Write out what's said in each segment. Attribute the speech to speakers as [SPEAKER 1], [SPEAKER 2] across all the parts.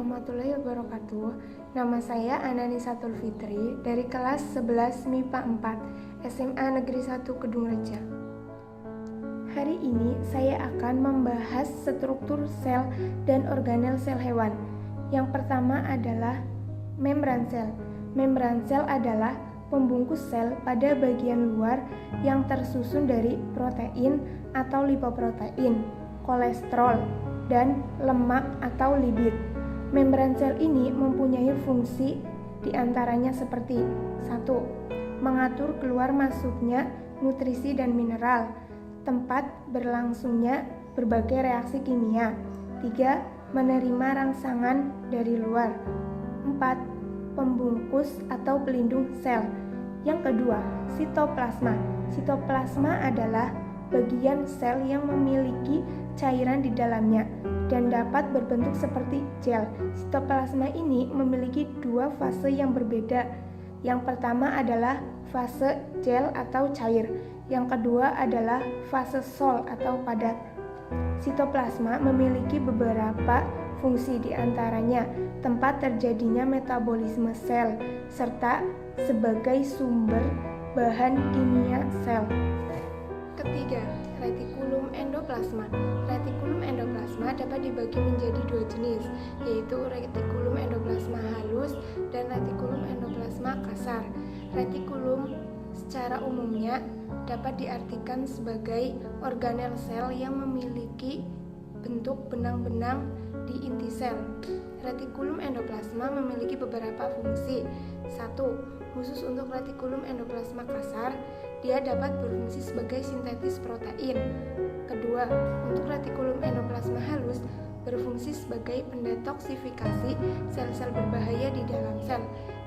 [SPEAKER 1] warahmatullahi wabarakatuh. Nama saya Ananisatul Fitri dari kelas 11 MIPA 4 SMA Negeri 1 Kedung Reja. Hari ini saya akan membahas struktur sel dan organel sel hewan. Yang pertama adalah membran sel. Membran sel adalah pembungkus sel pada bagian luar yang tersusun dari protein atau lipoprotein, kolesterol, dan lemak atau lipid. Membran sel ini mempunyai fungsi diantaranya seperti 1. Mengatur keluar masuknya nutrisi dan mineral, tempat berlangsungnya berbagai reaksi kimia. 3. Menerima rangsangan dari luar. 4. Pembungkus atau pelindung sel. Yang kedua, sitoplasma. Sitoplasma adalah bagian sel yang memiliki cairan di dalamnya dan dapat berbentuk seperti gel. Sitoplasma ini memiliki dua fase yang berbeda. Yang pertama adalah fase gel atau cair. Yang kedua adalah fase sol atau padat. Sitoplasma memiliki beberapa fungsi, diantaranya tempat terjadinya metabolisme sel serta sebagai sumber bahan kimia sel. Ketiga, retikulum endoplasma. Retikulum endoplasma dapat dibagi menjadi dua jenis, yaitu retikulum endoplasma halus dan retikulum endoplasma kasar. Retikulum secara umumnya dapat diartikan sebagai organel sel yang memiliki bentuk benang-benang di inti sel. Retikulum endoplasma memiliki beberapa fungsi. 1. Khusus untuk retikulum endoplasma kasar, dia dapat berfungsi sebagai sintetis protein. Kedua, untuk retikulum endoplasma halus berfungsi sebagai pendetoksifikasi sel-sel berbahaya di dalam sel.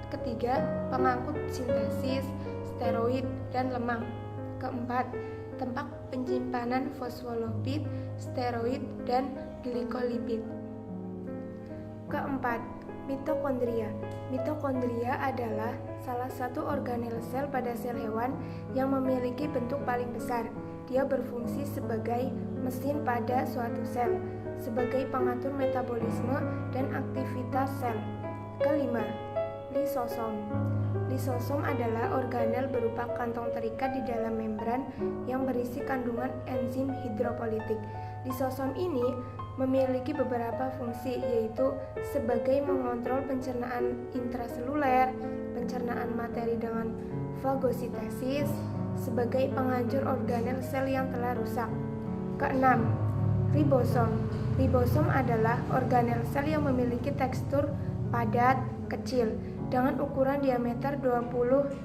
[SPEAKER 1] Ketiga, pengangkut sintesis steroid dan lemak. Keempat, tempat penyimpanan fosfolipid, steroid, dan glikolipid. Keempat, mitokondria. Mitokondria adalah salah satu organel sel pada sel hewan yang memiliki bentuk paling besar. Dia berfungsi sebagai mesin pada suatu sel, sebagai pengatur metabolisme dan aktivitas sel. Kelima, lisosom. Lisosom adalah organel berupa kantong terikat di dalam membran yang berisi kandungan enzim hidropolitik. Lisosom ini memiliki beberapa fungsi, yaitu sebagai mengontrol pencernaan intraseluler, pencernaan materi dengan fagositesis, sebagai penghancur organel sel yang telah rusak. Keenam, ribosom. Ribosom adalah organel sel yang memiliki tekstur padat, kecil, dengan ukuran diameter 20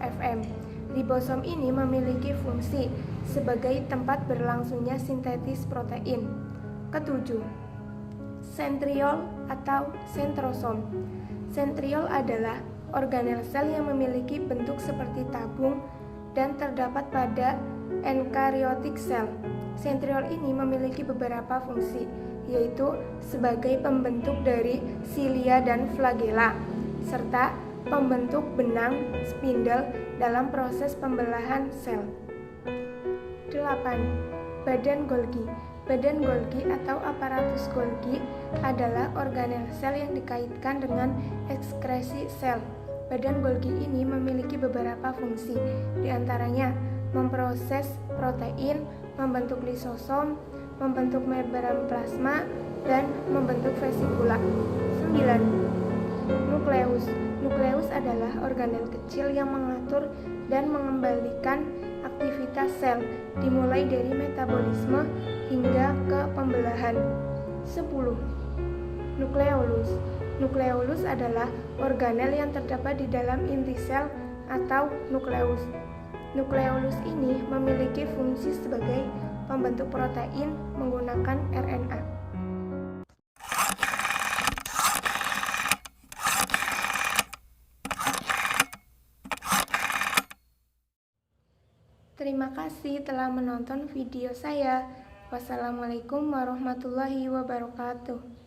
[SPEAKER 1] cm. Ribosom ini memiliki fungsi sebagai tempat berlangsungnya sintetis protein. Ketujuh, sentriol atau sentrosom. Sentriol adalah organel sel yang memiliki bentuk seperti tabung dan terdapat pada eukaryotik sel. Sentriol ini memiliki beberapa fungsi, yaitu sebagai pembentuk dari silia dan flagela, serta pembentuk benang spindle dalam proses pembelahan sel. 8. Badan Golgi. Badan Golgi atau aparatus Golgi adalah organel sel yang dikaitkan dengan ekskresi sel. Badan Golgi ini memiliki beberapa fungsi, diantaranya memproses protein, membentuk lisosom, membentuk membran plasma, dan membentuk vesikula. 9. Nukleus. Nukleus adalah organel kecil yang mengatur dan mengembalikan aktivitas sel, dimulai dari metabolisme hingga ke pembelahan. 10. Nukleolus. Nukleolus adalah organel yang terdapat di dalam inti sel atau nukleus. Nukleolus ini memiliki fungsi sebagai pembentuk protein menggunakan RNA. Terima kasih telah menonton video saya. Wassalamualaikum warahmatullahi wabarakatuh.